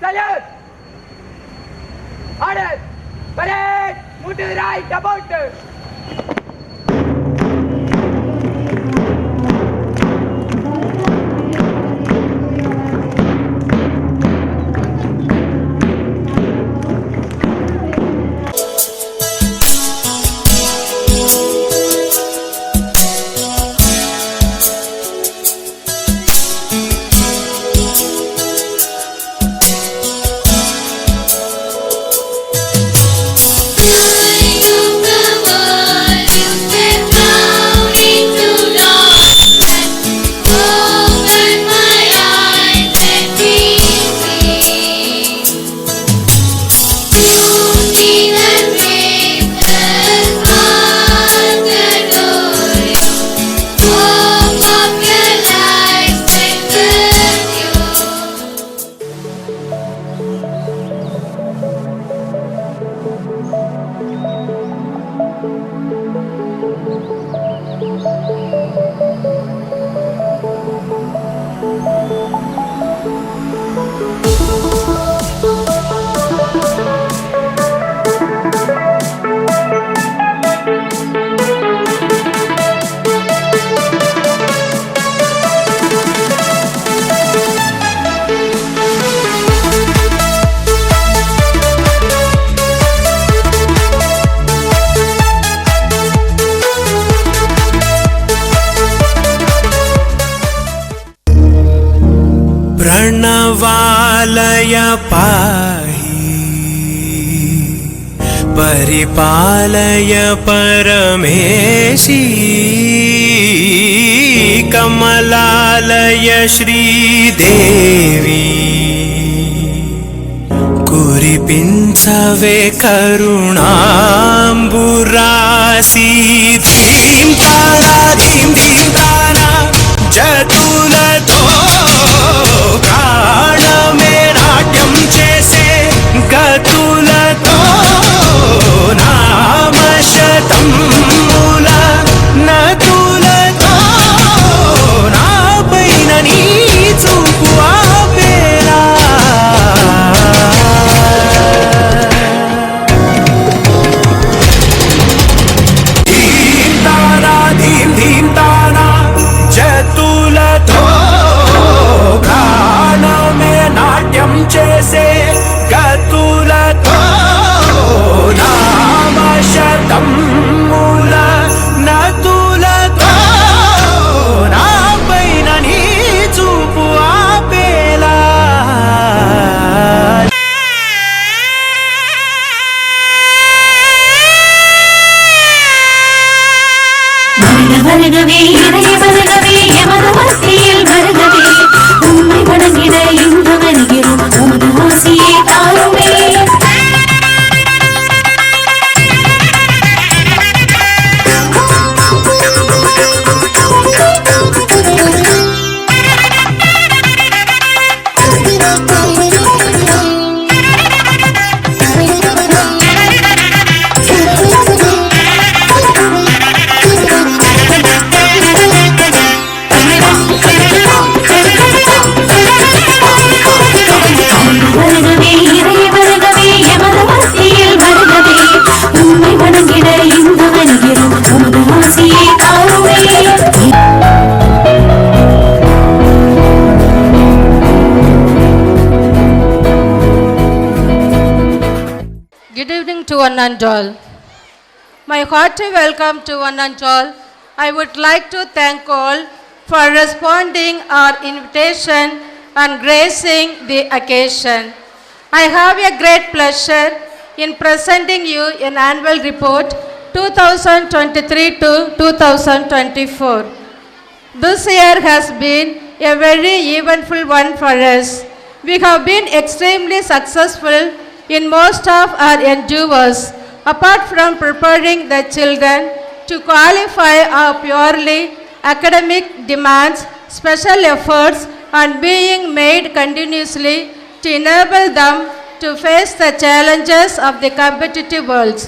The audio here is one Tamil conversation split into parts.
Salute! Order! Parade! Move to the right, about! प्रणवालय पाहि परिपालय परमेशी कमलालय श्रीदेवी कुरिपिंचवे करुणांबुरासी धीं तारा धीं धीं तारा जतुलतो प्राणमे नाट्यं चेसे गतुलतो नाम शतं मूल नतुलतो ना पैननी चुकुआ पेला धीं तारा धीं धीं तारा जतुलतो प्राणमे नाट्यं चेसे गतुलतो नाम शतं मूल नतुलतो ना पैननी चूपु आपेला வருகவே இறைய வருகவே எமது ஆசியில் வருகவே உம்மை வணங்கிட இன்று வருகிறோம் உமது ஆசியை தாருமே வருகவே இறைய வருகவே எமது ஆசியில் வருகவே உம்மை வணங்கிட இன்று வருகிறோம் உமது ஆசியை தாருமே Good evening to one and all. My hearty welcome to one and all. I would like to thank all for responding our invitation and gracing the occasion. I have a great pleasure in presenting you an annual report 2023 to 2024. This year has been a very eventful one for us. We have been extremely successful in most of our endeavors, apart from preparing the children to qualify our purely academic demands, special efforts are being made continuously to enable them to face the challenges of the competitive world.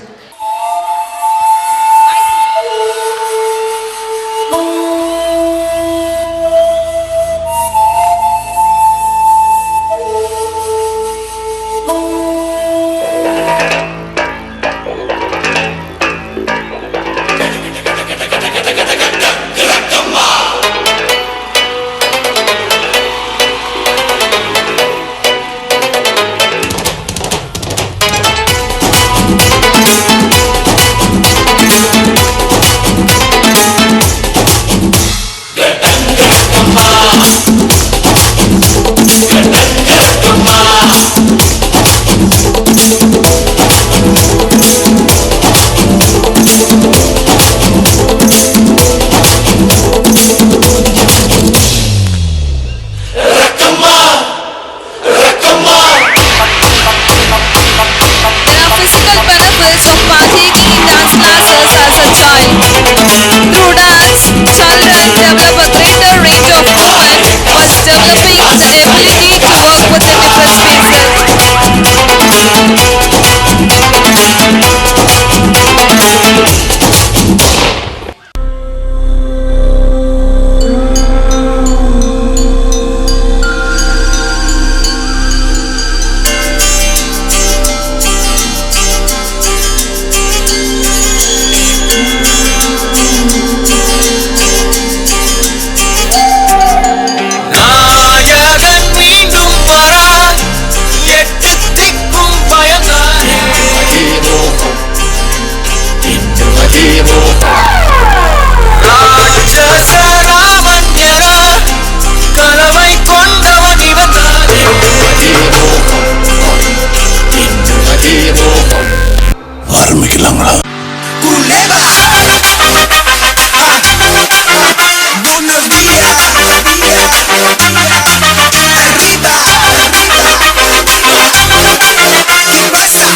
Through dance, children develop a greater range of movement whilst developing the ability to work within different spaces. நாயகன் மீண்டும் வரா, எட்டு திக்கும் பயந்தானே. ராட்சச ராமன்யரா, கனவை கொண்டவன் இவன் தானே. ஆரம்பிக்கலாங்களா? Buenos días, arriba, ¿qué pasa?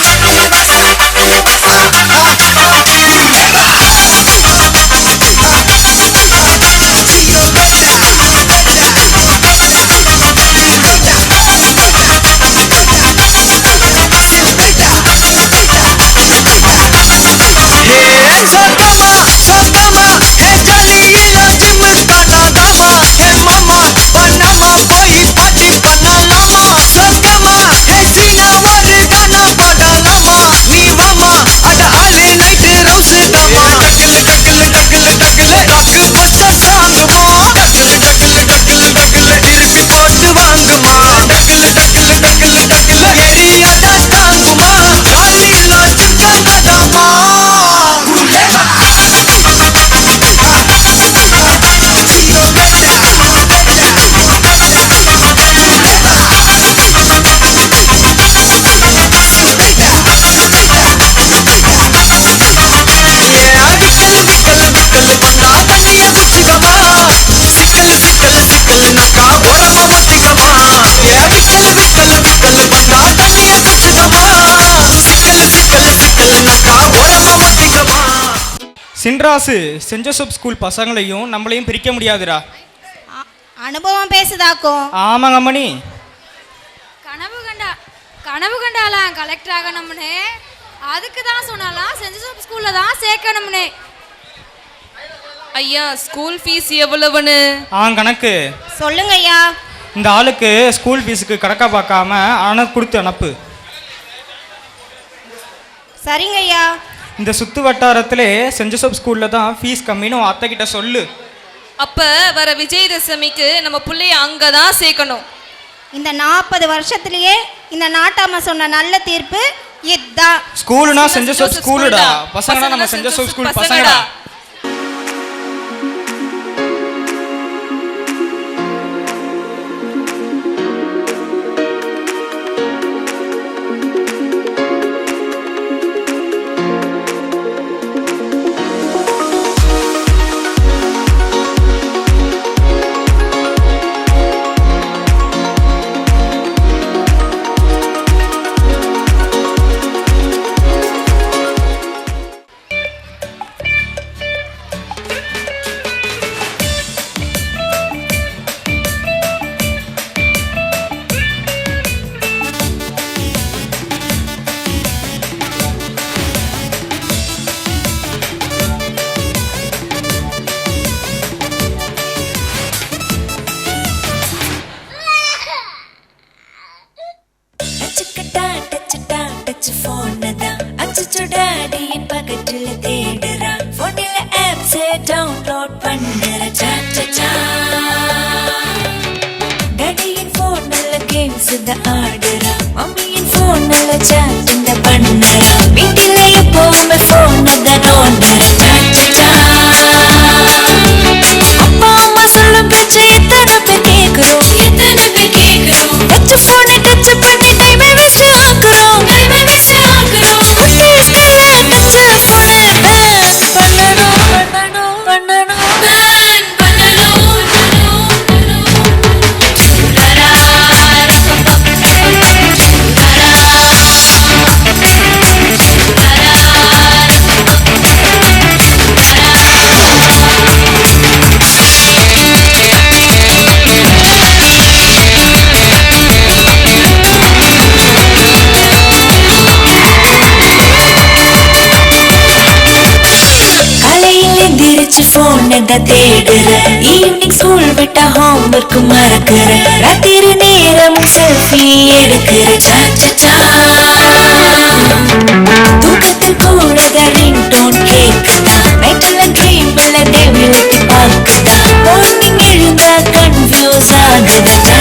சொர்க்கமா ஹே ஜலியில ஜிம்முக்கு நாகாமா ஹே மாமா பண்ணாமா போய் பாட்டி பண்ணலாமா சொர்க்கமா ஹே சீனா ஒரு கானா போடலாமா நீ வாமா அட ஆளே நைட்டு ரவுசு தாமா டக்கல டக்கல டக்கல டக்கல ராக்கு பஸ்டர் சாங்குமா டக்கல டக்கல டக்கல டக்கல திருப்பி போட்டு வாங்குமா டக்கல டக்கல டக்கல டக்கல ஏரியாடா தாங்குமா காலில சிக்கனதாமா சின்ராசு சென்ட் ஜோசப் ஸ்கூல் பசங்களையும் நம்மளையும் பிரிக்க முடியாதுடா. அனுபவம் பேசுதாக்கும். ஆமாங்க அம்மணி. கனவு கண்டாலாம் கலெக்டர் ஆகணும்னு, அதுக்கு தான் சொன்னாலாம் சென்ட் ஜோசப் ஸ்கூல்ல தான் சேர்க்கணும்னு. ஐயா, ஸ்கூல் ஃபீஸ் எவ்வளவுன்னு? கணக்கு சொல்லுங்க ஐயா. இந்த ஆளுக்கு ஸ்கூல் ஃபீஸுக்கு கணக்கா பார்க்காம கொடுத்து அனுப்பு. சரிங்க ஐயா. இந்த சுத்து வட்டாரத்திலே சென்ட் ஜோசப் ஸ்கூல்ல தான் ஃபீஸ் கம்மின்னு அத்தை கிட்ட சொல்லு. அப்ப வர விஜயதசமிக்கு நம்ம பிள்ளைய அங்கதான் சேர்க்கணும். இந்த 40 வருஷத்திலேயே இந்த நாட்டாம சொன்ன நல்ல தீர்ப்பு இதுதான். ஸ்கூல்னா சென்ட் ஜோசப் ஸ்கூலுடா, பசங்கனா நம்ம சென்ட் ஜோசப் ஸ்கூல் பசங்கடா. டவுன்லோட் பண்ணுற சாச்சா டாடியின் போன்ல கேம்ஸ் ஆடுறா, மம்மியின் போன்ல சாட்டிங் பண்ணுறா, வீட்டில எப்பவுமே போன் தான் நோண்டுற சாச்சா. அப்பா அம்மா சொல்லும் பேச்சு எத்தனை பேர் கேட்கிறோம், டச் போனை டச் பண்ணி டைமை வேஸ்ட் ஆக்குறோம். என்னதான் தேடுற ஈவினிங் ஸ்கூல் விட்ட ஹோம்வொர்க் மறக்கிற ராத்திரி நேரம் செல்ஃபி எடுக்கிற தூக்கத்தில் கூட ரிங்டோன் கேக்குதா நைட்ல ட்ரீம்ல டெபியூட் பாக்குதா மார்னிங் எழுந்தா கன்ஃபியூஸ் ஆகுதா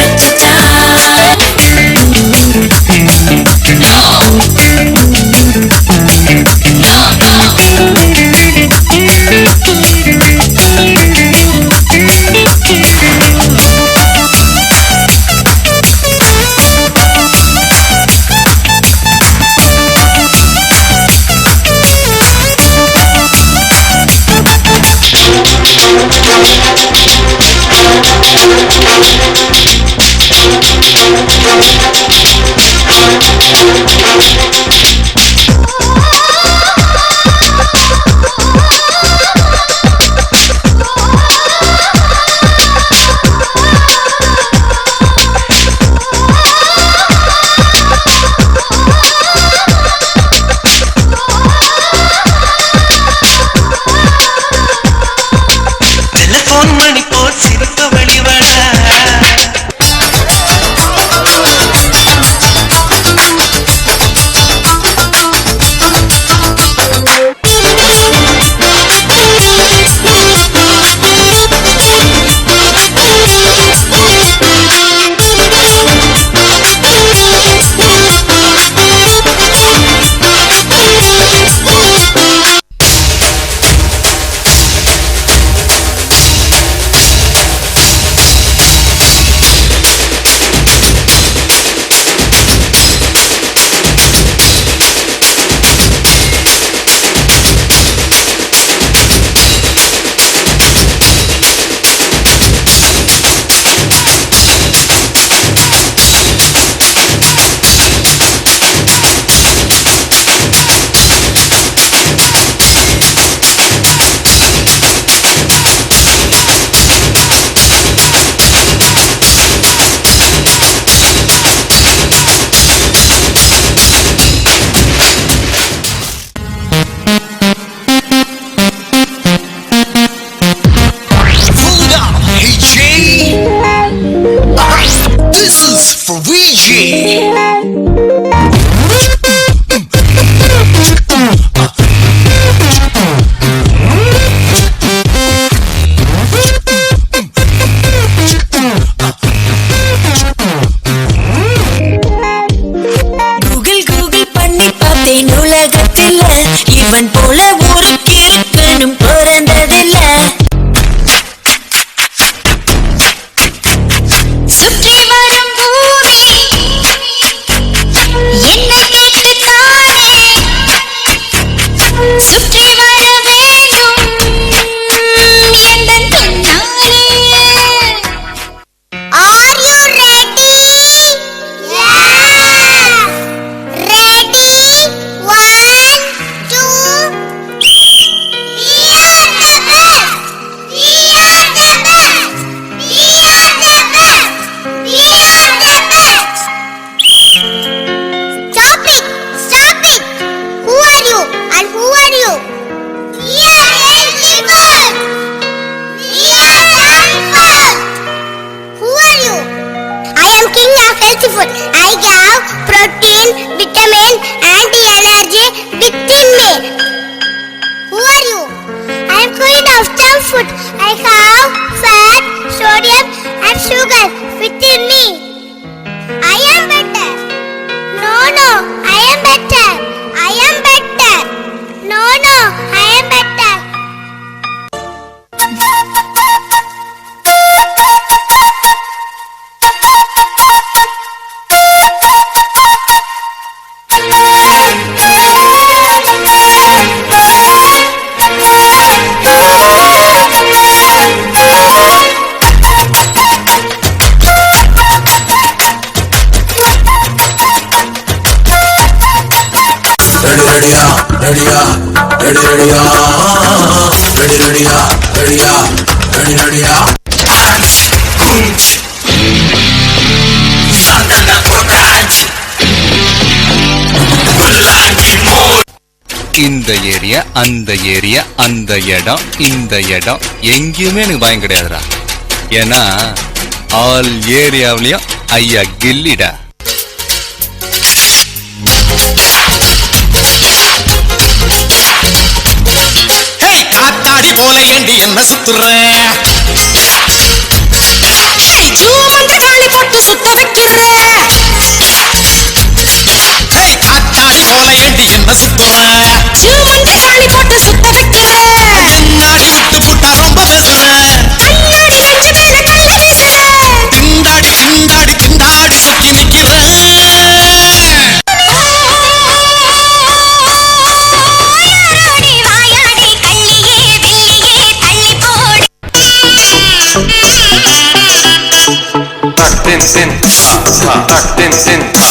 இவன் போல ஊருக்கு இருக்கணும் பிறந்ததில்ல சுற்றி வரும் பூமி என்ன கேட்டுத்தானே சுற்றி வர வேண்டும் எந்தன் பின்னாலே Are you ready? I have protein, vitamin, anti-allergy within me. Who are you? I am queen of junk food. I have fat, sodium and sugar within me. I am better. No, I am better. I am better. No, I am better. இந்த ஏரியா அந்த ஏரியா அந்த இடம் இந்த இடம் எங்கேயுமே எனக்கு பயம் கிடையாதுடா. ஏன்னா ஆல் ஏரியாவிலையும் ஐயா கில்லிடா. காத்தாடி போல ஏண்டி என்ன சுத்துற? காத்தாடி போல ஏண்டி என்ன சுத்துற? திண்டாடி விட்டு புட்டா ரொம்ப பேசுற. திண்டாடி திண்டாடி திண்டாடி சொக்கி நிக்கிற. Tin, tin, tin.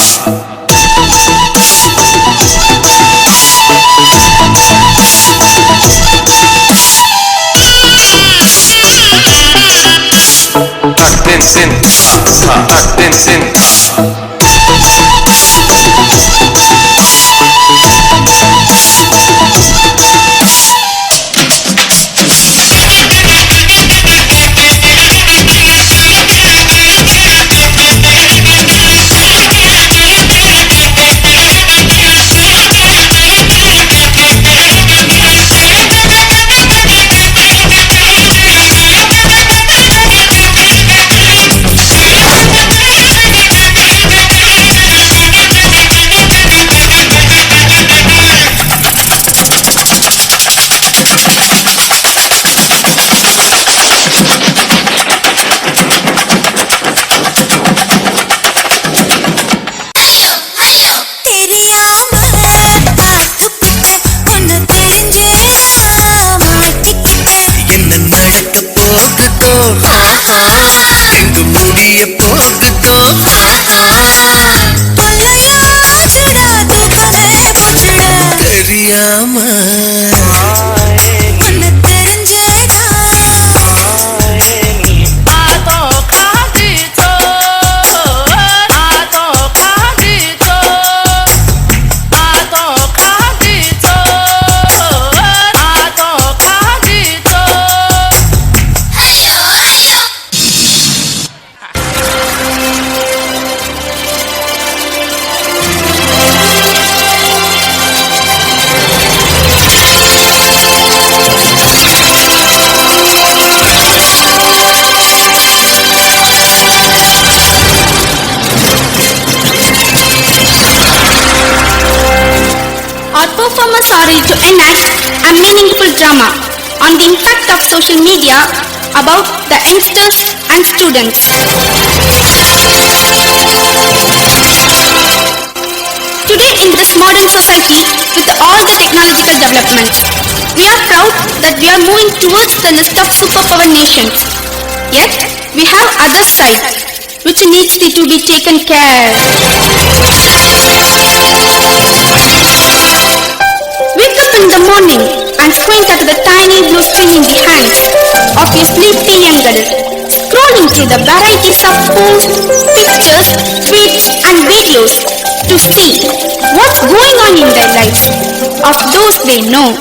Performers are ready to enact a meaningful drama on the impact of social media about the youngsters and students. Today in this modern society, with all the technological developments, we are proud that we are moving towards the list of superpower nations. Yet, we have other side, which needs to be taken care. Wake up in the morning and squint at the tiny blue screen in the hands of your sleepy young adult, scrolling through the varieties of posts, pictures, tweets and videos to see what's going on in their lives of those they know.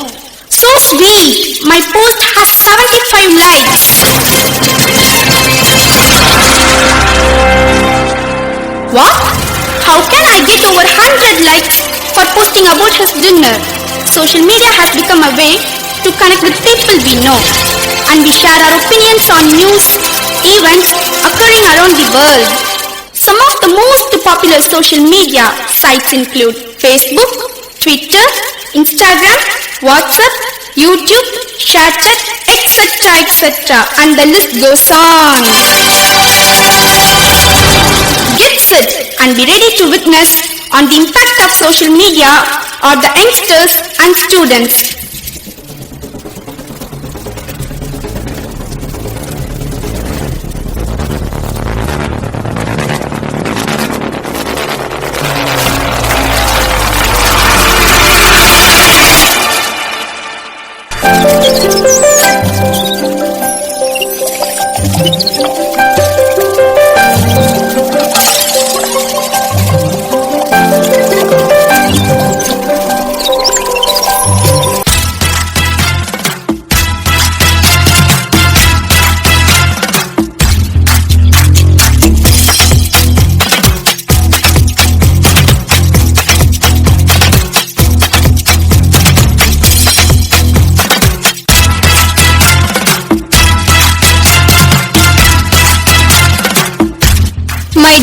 So sweet, my post has 75 likes. What? How can I get over 100 likes for posting about his dinner? Social media has become a way to connect with people we know, and we share our opinions on news, events occurring around the world. Some of the most popular social media sites include Facebook, Twitter, Instagram, WhatsApp, YouTube, ShareChat, etc., etc., and the list goes on. Get set and be ready to witness on the impact of social media on the youngsters and students.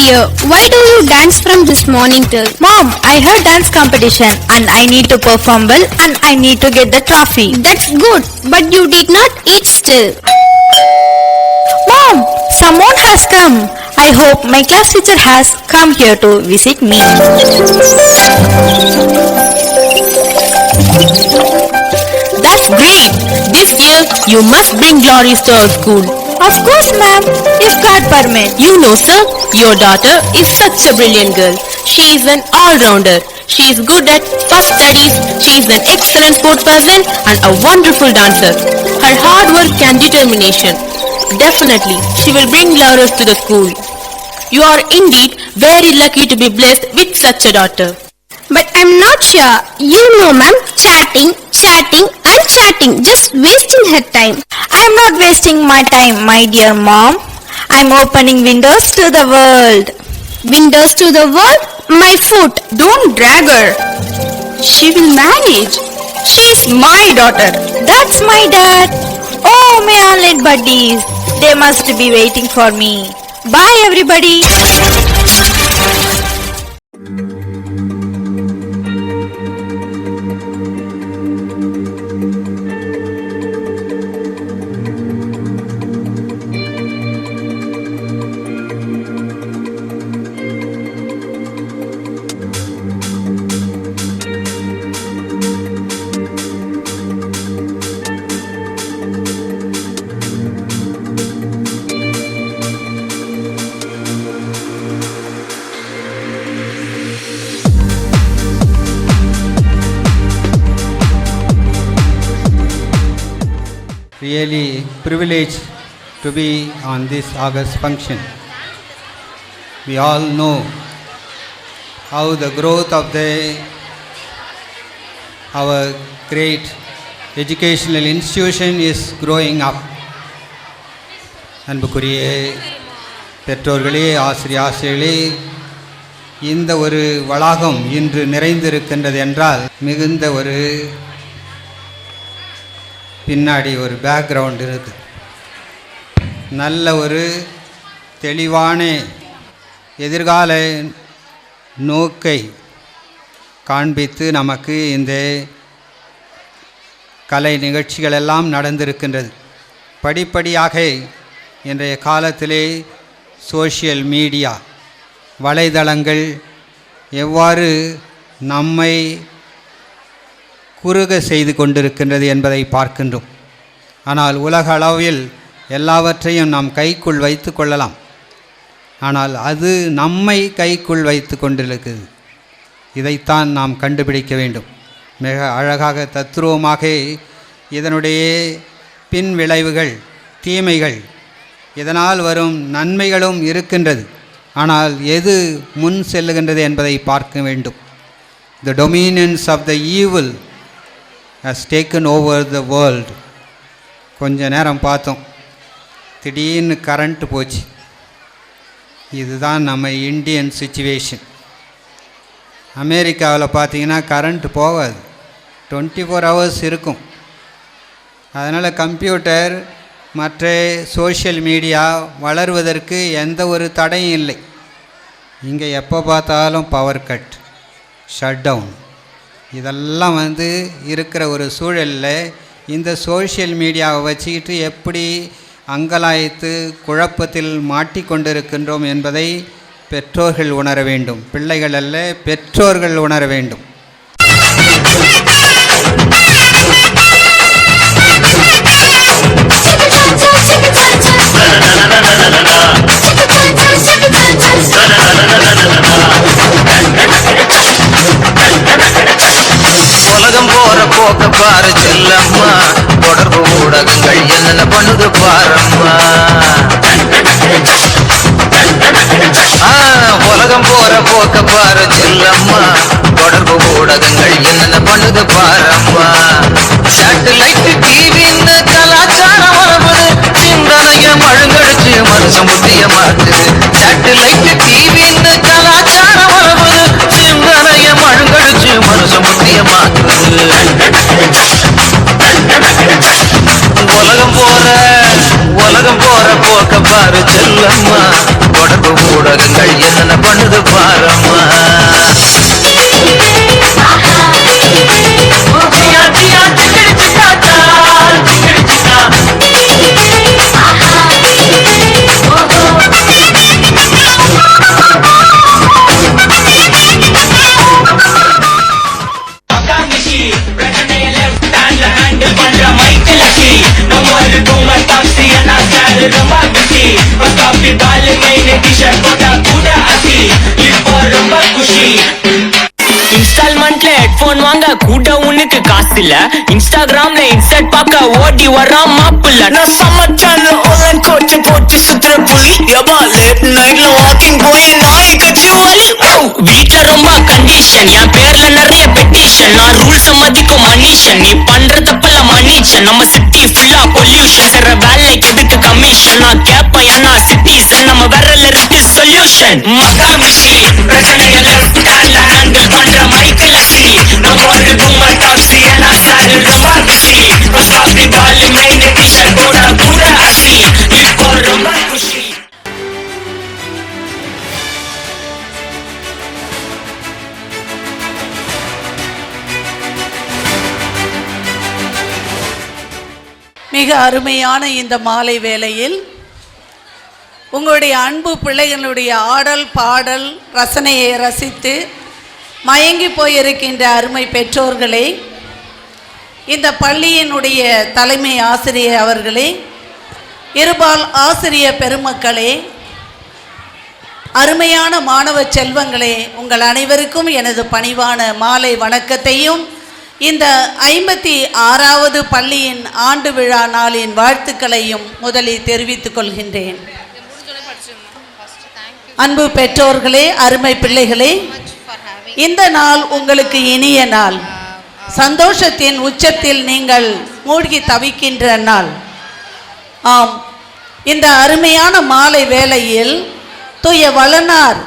dear, why do you dance from this morning till? Mom, I heard dance competition and I need to perform well and I need to get the trophy. That's good, but you did not eat still. Mom, someone has come. I hope my class teacher has come here to visit me. That's great. This year you must bring glories to our school. Of course, ma'am, if God permit. You know, sir, your daughter is such a brilliant girl. She is an all-rounder. She is good at first studies, she is an excellent sport person and a wonderful dancer. Her hard work and determination, definitely, she will bring laurels to the school. You are indeed very lucky to be blessed with such a daughter. But I'm not sure. You know, ma'am, chatting, and chatting, just wasting her time. I'm not wasting my time, my dear mom. I'm opening windows to the world. Windows to the world? My foot. Don't drag her. She will manage. She's my daughter. That's my dad. Oh, my online buddies. They must be waiting for me. Bye, everybody. Really privileged to be on this August function. We all know how the growth of our great educational institution is growing up. அன்புக்குரிய பெற்றோர்களே, ஆசிரியர்களே, இந்த ஒரு வளாகம் இன்று நிறைந்திருக்கின்றது என்றால் மிகுந்த ஒரு பின்னாடி ஒரு பேக்ரவுண்ட் இருக்குது. நல்ல ஒரு தெளிவான எதிர்கால நோக்கை காண்பித்து நமக்கு இந்த கலை நிகழ்ச்சிகளெல்லாம் நடந்திருக்கின்றது. படிப்படியாக இன்றைய காலத்திலே சோஷியல் மீடியா வலைதளங்கள் எவ்வாறு நம்மை குறுக செய்து கொண்டிருக்கின்றது என்பதை பார்க்கின்றோம். ஆனால் உலக அளவில் எல்லாவற்றையும் நாம் கைக்குள் வைத்து கொள்ளலாம். ஆனால் அது நம்மை கைக்குள் வைத்து கொண்டிருக்குது. இதைத்தான் நாம் கண்டுபிடிக்க வேண்டும். மிக அழகாக தத்துரூபமாக இதனுடைய பின் விளைவுகள், தீமைகள், இதனால் வரும் நன்மைகளும் இருக்கின்றது. ஆனால் எது முன் செல்லுகின்றது என்பதை பார்க்க வேண்டும். The dominance of the evil has taken over the world. கொஞ்ச நேரம் பார்த்தோம், திடீர்னு கரண்ட் போச்சு. இதுதான் நம்ம இந்தியன் சிச்சுவேஷன். அமெரிக்காவில் பார்த்தீங்கன்னா கரண்ட் போகாது, 24 hours இருக்கும். அதனால் கம்ப்யூட்டர் மற்ற சோஷியல் மீடியா வளர்வதற்கு எந்த ஒரு தடையும் இல்லை. இங்கே எப்போ பார்த்தாலும் பவர் கட், ஷட் டவுன், இதெல்லாம் இருக்கிற ஒரு சூழலில் இந்த சோஷியல் மீடியாவை வச்சுக்கிட்டு எப்படி அங்கலாய்த்து குழப்பத்தில் மாட்டிக்கொண்டிருக்கின்றோம் என்பதை பெற்றோர்கள் உணர வேண்டும். பிள்ளைகள் அல்ல, பெற்றோர்கள் உணர வேண்டும். உலகம் போற போக்க பாரு செல்லம்மா, தொடர்பு ஊடகங்கள் என்னென்ன பண்ணுது பாரம்மா. உலகம் போற போக்க பாரு செல்லம்மா, தொடர்பு ஊடகங்கள் என்னென்ன பண்ணுது பாரம்மா. சேட்டலைட் டிவின்னு கலாச்சாரம் வருவது, சிந்தனைய மழுங்கடிச்சு மனுஷன் புத்திய மாத்துது. சேட்டலைட் டிவின்னு கலாச்சாரம் வருவது, சிந்தனைய மழுங்கடிச்சு மனுஷன் புத்திய மாத்துது. உலகம் போற போக்க பாரு செல்லம்மா, தொடர்பு ஊடகங்கள் என்ன குஷி இன்ஸ்டால்மெண்ட்ல ஹெட்போன் வாங்க கூட உனக்கு காசு இல்ல இன்ஸ்டாகிராம்ல இன்ஸ்டன்ட் பார்க்க ஓடி வரான் மாப்பிள்ள நான் சமைச்சால ஆன்லைன் கோச்சு போட்டு சுத்துற புலி எபா லேட் நைட்ல வாக்கிங் போய் நாய் கட்சி வலி வீட்ல ரொம்ப கண்டிஷன் என் பேர்ல நிறைய பெட்டிஷன் நான் ரூல்ஸ் மதிக்கும் மனுஷன் நீ பண்ற தப்பெல்லாம் மன்னிச்சன் நம்ம சிட்டி ஃபுல்லா பொல்யூஷன் செய்ற வேலை கொடுத்து கமிஷன் நான் கேப்பேன் ஏன்னா சிட்டிசன் நம்ம விரல்ல இருக்கு சொல்யூஷன் மக்கா மிஷி பிரச்சனைகளை ஹேண்டில் பண்ற மைக்கேல் சிட்டி நம்ம ஒரு கும்மர் டாப்ஸி ஏன்னா சார் ரொம்ப பிஸி காபி பால் மெயின் டிஷர் கூட கூட அசி இப்போ ரொம்ப குஷி மிக அருமையான இந்த மாலை வேளையில் உங்களுடைய அன்பு பிள்ளைகளுடைய ஆடல் பாடல் ரசனையை ரசித்து மயங்கி போயிருக்கின்ற அருமை பெற்றோர்களே, இந்த பள்ளியினுடைய தலைமை ஆசிரியர் அவர்களே, இருபால் ஆசிரியர் பெருமக்களே, அருமையான மாணவ செல்வங்களே, உங்கள் அனைவருக்கும் எனது பணிவான மாலை வணக்கத்தையும் இந்த 56வது பள்ளியின் ஆண்டு விழா நாளின் வாழ்த்துக்களையும் முதலில் தெரிவித்துக் கொள்கின்றேன். அன்பு பெற்றோர்களே, அருமை பிள்ளைகளே, இந்த நாள் உங்களுக்கு இனிய நாள், சந்தோஷத்தின் உச்சத்தில் நீங்கள் மூழ்கி தவிக்கின்ற நாள். ஆம், இந்த அருமையான மாலை வேளையில் தூய வளனார்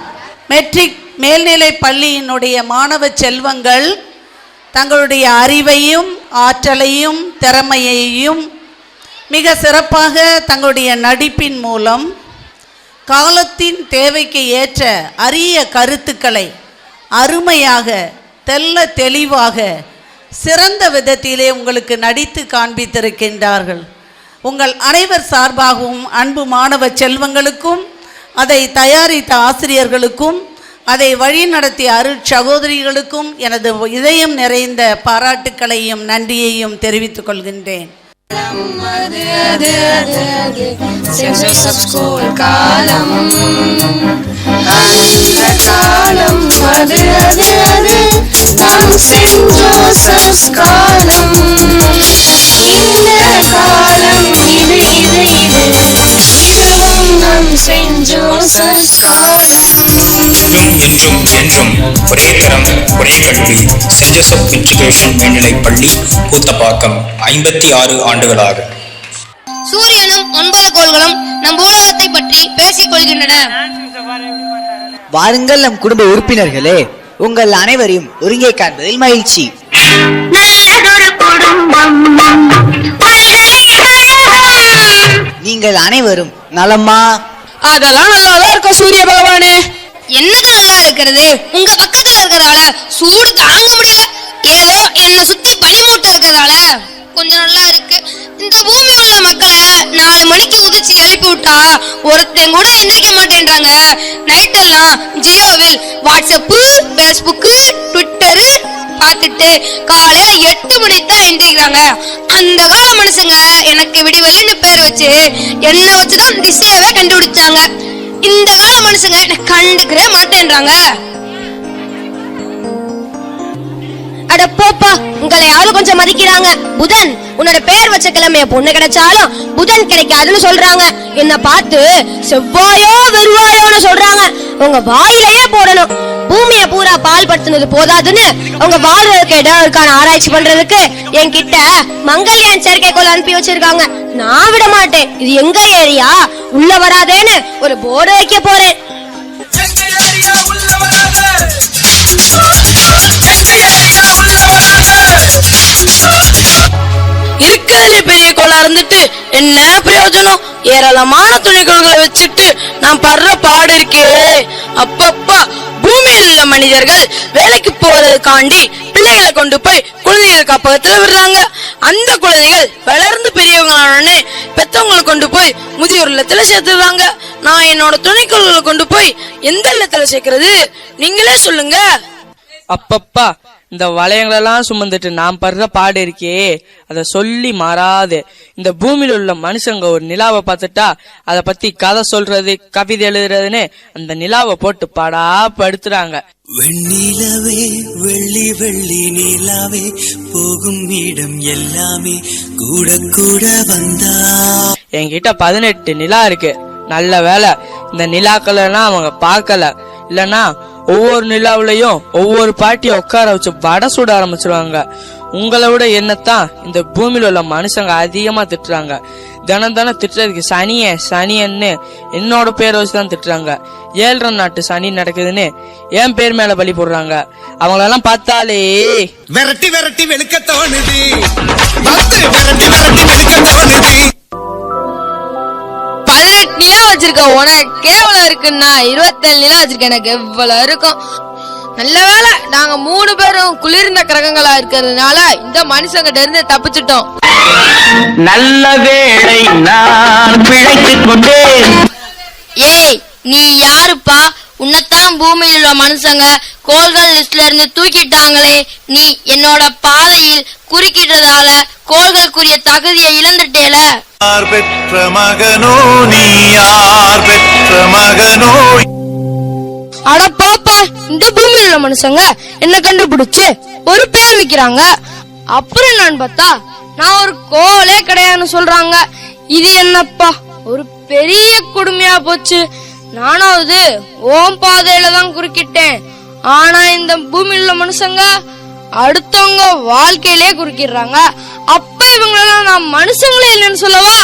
மெட்ரிக் மேல்நிலை பள்ளியினுடைய மாணவ செல்வங்கள் தங்களுடைய அறிவையும் ஆற்றலையும் திறமையையும் மிக சிறப்பாக தங்களுடைய நடிப்பின் மூலம் காலத்தின் தேவைக்கு ஏற்ற அரிய கருத்துக்களை அருமையாக தெல்ல தெளிவாக சிறந்த விதத்திலே உங்களுக்கு நடித்து காண்பித்திருக்கின்றார்கள். உங்கள் அனைவர் சார்பாகவும் அன்பு மாணவ செல்வங்களுக்கும் அதை தயாரித்த ஆசிரியர்களுக்கும் அதை வழி நடத்திய அருள் சகோதரிகளுக்கும் எனது இதயம் நிறைந்த பாராட்டுக்களையும் நன்றியையும் தெரிவித்துக் கொள்கின்றேன். என்றும் என்றும் ஒரே தரம் ஒரே கல்வி சென்ட் ஜோசப் மெட்ரிகுலேஷன் மேல்நிலைப் பள்ளி கூத்தப்பாக்கம் 56 ஆண்டுகளாக. சூரியனும் 9 கோள்களும் நம் பூலோகத்தை பற்றி பேசிக் கொள்கின்றன. வாருங்கள் நம் குடும்ப உறுப்பினர்களே, உங்கள் அனைவரையும் ஒருங்கே காண்பதில் மகிழ்ச்சி. நீங்கள் அனைவரும் நலமா? அதெல்லாம் நல்லாதான் இருக்கும் சூரிய பகவானே. என்னங்க நல்லா இருக்கிறது, உங்க பக்கத்துல இருக்கிறதால சூடு தாங்க முடியல. ஏதோ என்ன சுத்தி பனிமூட்டை இருக்கிறதால கொஞ்சம் நல்லா இருக்கு. இந்த பூமியில உள்ள மக்களை 4 மணிக்கு உதிச்சு எழுப்பி விட்டா ஒருத்தன் கூட எந்திரிக்க மாட்டேன்றாங்க. நைட்டெல்லாம் ஜியோவில் வாட்ஸ்அப்பு, பேஸ்புக்கு, ட்விட்டரு பார்த்துட்டு காலையில 8 மணிக்கு தான் எந்திரிக்கிறாங்க. அந்த கால மனுஷங்க எனக்கு விடிவெளின்னு பேர் வச்சு என்ன வச்சுதான் திசையவே கண்டுபிடிச்சாங்க. இந்த கால மனுஷங்க என்ன கண்டுக்கவே மாட்டேன்றாங்க. அட போப்பா, உங்களை யாரும் கொஞ்சம் மதிக்கிறாங்க. புதன் உன்னோட பேர் வச்ச கிழமைய பொண்ணு கிடைச்சாலும் புதன் கிடைக்காதுன்னு சொல்றாங்க. என்ன பார்த்து செவ்வாயோ வெறுவாயோன்னு சொல்றாங்க. உங்க வாயிலேயே போடணும். பூமியை பூரா பால் படுத்துனது போதாதுன்னு உங்க வாழ்றதுக்கு இடம் இருக்கான ஆராய்ச்சி பண்றதுக்கு என்கிட்ட மங்கல்யான் செயற்கைக்கோள் அனுப்பி வச்சிருக்காங்க. நான் விட மாட்டேன். இது எங்க ஏரியா, உள்ள வராதேன்னு ஒரு போர்டு வைக்க போறேன். இருக்கிறதுல பெரிய கோளா இருந்துட்டு என்ன பிரயோஜனம்? ஏராளமான துணிக்கோள்களை வச்சுட்டு நான் படுற பாடு இருக்கே. அப்பப்பா, பூமியில் உள்ள மனிதர்கள் வேலைக்கு போறதுக்காண்டி பிள்ளைகளை கொண்டு போய் குழந்தைகள் காப்பகத்துல விடுறாங்க. அந்த குழந்தைகள் வளர்ந்து பெரியவங்களானே பெத்தவங்களை கொண்டு போய் முதியோர் இல்லத்துல சேர்த்துடுறாங்க. நான் என்னோட துணைக்கோள்களை கொண்டு போய் எந்த இல்லத்துல சேர்க்கறது? நீங்களே சொல்லுங்க. அப்பப்பா, இந்த வளையங்களெல்லாம் சுமந்துட்டு நாம் படுற பாடு இருக்கே அதை சொல்லி மாறாது. இந்த பூமியில உள்ள மனுஷங்க ஒரு நிலாவை பார்த்துட்டா அதை பத்தி கதை சொல்றது கவிதை எழுதுறதுன்னு அந்த நிலாவை போட்டு பாடா படுத்துறாங்க. வெண்ணிலவே வெள்ளி வெள்ளி நிலாவே போகும் இடம் எல்லாமே கூட கூட வந்தா. என்கிட்ட 18 நிலா இருக்கு. நல்ல வேலை இந்த நிலாக்கள்லாம் அவங்க பார்க்கல. இல்லன்னா ஒவ்வொரு நிலாவிலையும் ஒவ்வொரு பாட்டியை உட்கார வச்சு வடை சுட ஆரம்பிச்சிருவாங்க. உங்களை விட என்னத்தான் இந்த பூமியில உள்ள மனுஷங்க அதிகமா திட்டுறாங்க. தினம் திட்டுறதுக்கு சனியன்னு என்னோட பேரை வச்சுதான் திட்டுறாங்க. 7 நாட்டு சனி நடக்குதுன்னு என் பேர் மேல பலி போடுறாங்க. அவங்களெல்லாம் பார்த்தாலே விரட்டி விரட்டி வெளுக்க தோணுது. விரட்டி விரட்டி வெளுக்க தோணுது. 18 நிலா வச்சிருக்க உனக்கு எவ்வளவு இருக்குன்னா 27 நிலா வச்சிருக்க எனக்கு எவ்வளவு இருக்கும். நல்ல வேலை நாங்க 3 பேரும் குளிர்ந்த கிரகங்களா இருக்கிறதுனால இந்த மனுஷங்கிட்ட இருந்து தப்பிச்சிட்டோம். நல்ல வேளை நான் பிழைத்துக் கொண்டேன். ஏய் நீ யாருப்பா? உன்னத்தான் பூமியில் உள்ள மனுஷங்க கோள்கள் லிஸ்ட்ல இருந்து தூக்கிட்டாங்களே. நீ என்னோட பாதையில் குறுக்கிட்டதால கோள்களுக்குரிய தகுதியை இழந்துட்டேல. யார் பெற்ற மகனோ நீ? யார் பெற்ற மகனோ? அட பாப்பா, இந்த பூமியில் உள்ள மனுஷங்க என்ன கண்டுபிடிச்சு ஒரு பேர் வைக்கிறாங்க. அப்புறம் நான் பார்த்தா நான் ஒரு கோவலே கிடையாதுன்னு சொல்றாங்க. இது என்னப்பா ஒரு பெரிய கொடுமையா போச்சு. நானாவது ஓம் பாதையில தான் குறுக்கிட்டேன். ஆனா இந்த பூமியில் உள்ள மனுஷங்க அடுத்தவங்க வாழ்க்கையிலே குறுக்கிடுறாங்க. அப்ப இவங்களெல்லாம் நான் மனுஷங்களே இல்லைன்னு சொல்லவா?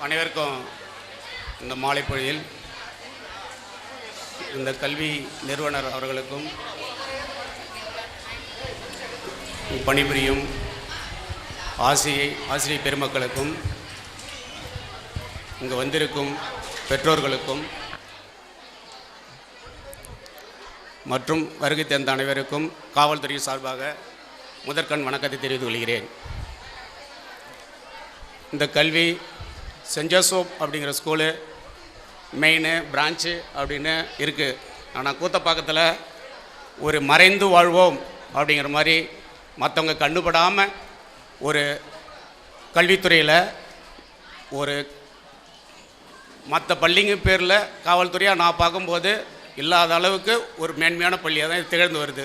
அனைவருக்கும் இந்த மாலை பொழுதில் இந்த கல்வி நிறுவனர் அவர்களுக்கும் பணிபுரியும் ஆசிரியர் பெருமக்களுக்கும் இங்கு வந்திருக்கும் பெற்றோர்களுக்கும் மற்றும் வருகை தந்த அனைவருக்கும் காவல்துறை சார்பாக முதற்கண் வணக்கத்தை தெரிவித்துக் கொள்கிறேன். இந்த கல்வி சென்ட் ஜோசப் அப்படிங்கிற ஸ்கூலு மெயின் பிரான்ச்சு அப்படின்னு இருக்குது. ஆனால் கூத்தப்பாக்கத்தில் ஒரு மறைந்து வாழ்வோம் அப்படிங்கிற மாதிரி மற்றவங்க கண்டுபடாமல் ஒரு கல்வித்துறையில் ஒரு மற்ற பள்ளிங்க பேரில் காவல்துறையாக நான் பார்க்கும்போது இல்லாத அளவுக்கு ஒரு மேன்மையான பள்ளியாக தான் திகழ்ந்து வருது.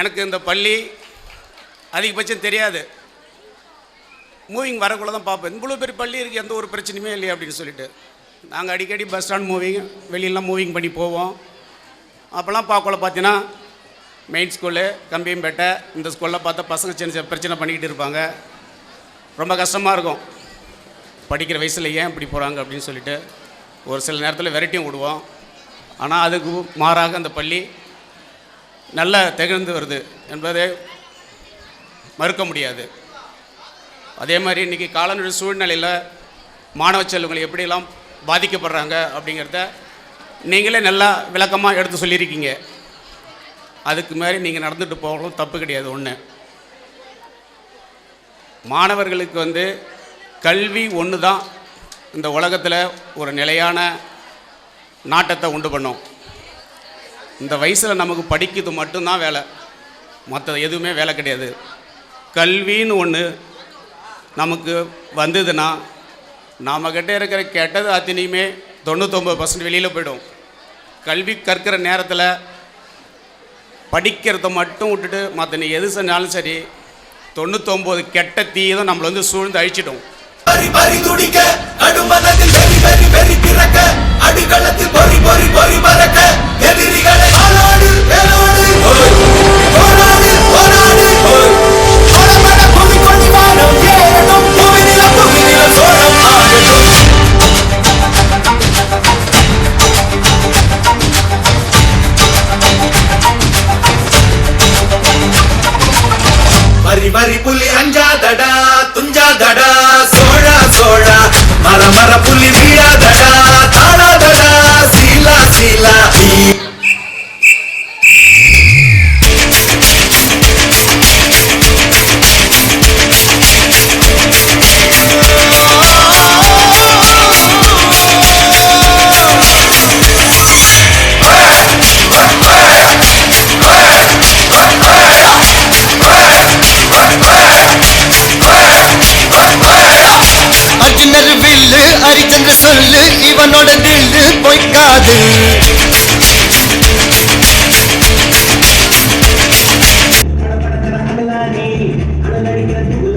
எனக்கு இந்த பள்ளி அதிகபட்சம் தெரியாது. மூவிங் வரக்குள்ள தான் பார்ப்பேன். இவ்வளோ பெரிய பள்ளி இருக்குது, எந்த ஒரு பிரச்சனையுமே இல்லையா அப்படின்னு சொல்லிட்டு நாங்கள் அடிக்கடி பஸ் ஸ்டாண்ட் மூவிங் வெளியெல்லாம் மூவிங் பண்ணி போவோம். அப்போல்லாம் பார்க்கல பார்த்தீங்கன்னா மெயின் ஸ்கூலு கம்பியம்பேட்டை இந்த ஸ்கூலில் பார்த்தா பசங்க சின்ன சின்ன பிரச்சனை பண்ணிக்கிட்டு இருப்பாங்க. ரொம்ப கஷ்டமாக இருக்கும். படிக்கிற வயசில் ஏன் இப்படி போகிறாங்க அப்படின்னு சொல்லிட்டு ஒரு சில நேரத்தில் விரட்டியும் விடுவோம். ஆனால் அதுக்கு மாறாக அந்த பள்ளி நல்லா திகழ்ந்து வருது என்பதை மறுக்க முடியாது. அதே மாதிரி இன்றைக்கி காலநிலை சூழ்நிலையில் மாணவ செல்வங்கள் எப்படியெல்லாம் பாதிக்கப்படுறாங்க அப்படிங்கிறத நீங்களே நல்லா விளக்கமாக எடுத்து சொல்லியிருக்கீங்க. அதுக்கு மாதிரி நீங்கள் நடந்துட்டு போகணும், தப்பு கிடையாது. ஒன்று, மாணவர்களுக்கு கல்வி ஒன்று தான் இந்த உலகத்தில் ஒரு நிலையான நாட்டத்தை உண்டு பண்ணும். இந்த வயசில் நமக்கு படிக்கிறது மட்டும்தான் வேலை, மற்ற எதுவுமே வேலை கிடையாது. கல்வின்னு ஒன்று நமக்கு வந்ததுன்னா நம்மக்கிட்ட இருக்கிற கெட்டது அத்தனையுமே 99% வெளியில் போய்டும். கல்வி கற்கிற நேரத்தில் படிக்கிறத மட்டும் விட்டுட்டு மற்ற நீ எது செஞ்சாலும் சரி 99 கெட்ட தீயதும் நம்மளை சூழ்ந்து அழிச்சிடும். வரி வரி புலி அஞ்சாதடா துஞ்சாதடா சோழா சோழா மர மர புலி வீழாதடா தாழாதடா சீலா சீலா. இருக்கிறது